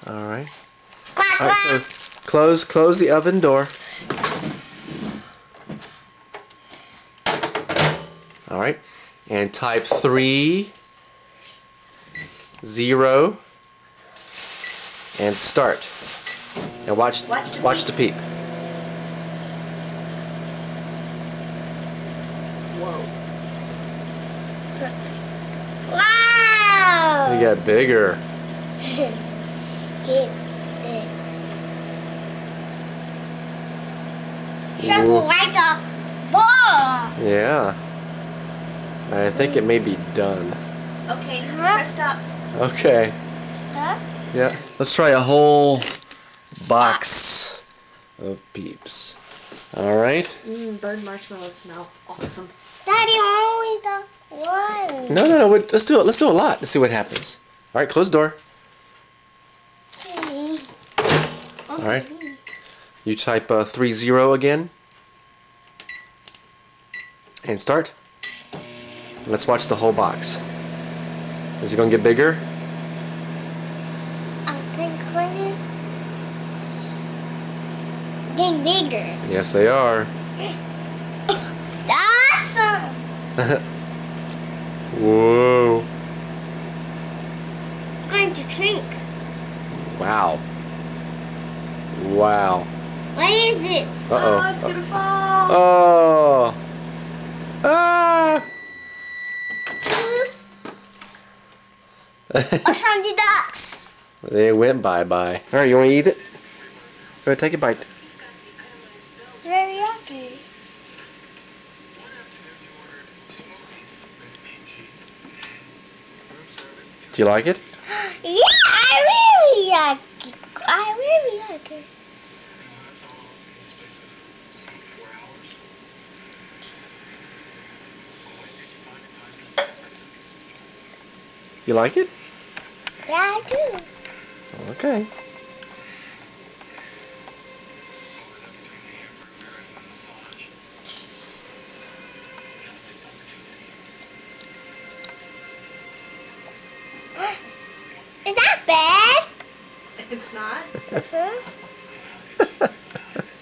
All right. All right. So close the oven door. All right. And type 3, 0, and start. And watch the peep. Whoa. Wow! You got bigger. Just like a ball. Yeah. I think it may be done. Okay, press stop. Okay. Stop. Yeah. Let's try a whole box of Peeps. All right. Burnt marshmallows smell awesome. Daddy, only the one. No. Let's do it. Let's do a lot. Let's see what happens. All right. Close the door. All right. You type 3, 0 again. And start. Let's watch the whole box. Is it going to get bigger? I think we're getting bigger. Yes, they are. Awesome! Whoa. I'm going to drink. Wow. Wow. What is it? Uh-oh. Oh, it's gonna fall. Oh. Ah. Oops. What's from the ducks? They went bye-bye. All right, you want to eat it? Go ahead, take a bite. It's very yucky. Do you like it? Yeah, I really like it. I really like it. You like it? Yeah, I do. Okay. Is that bad? It's not. Uh-huh.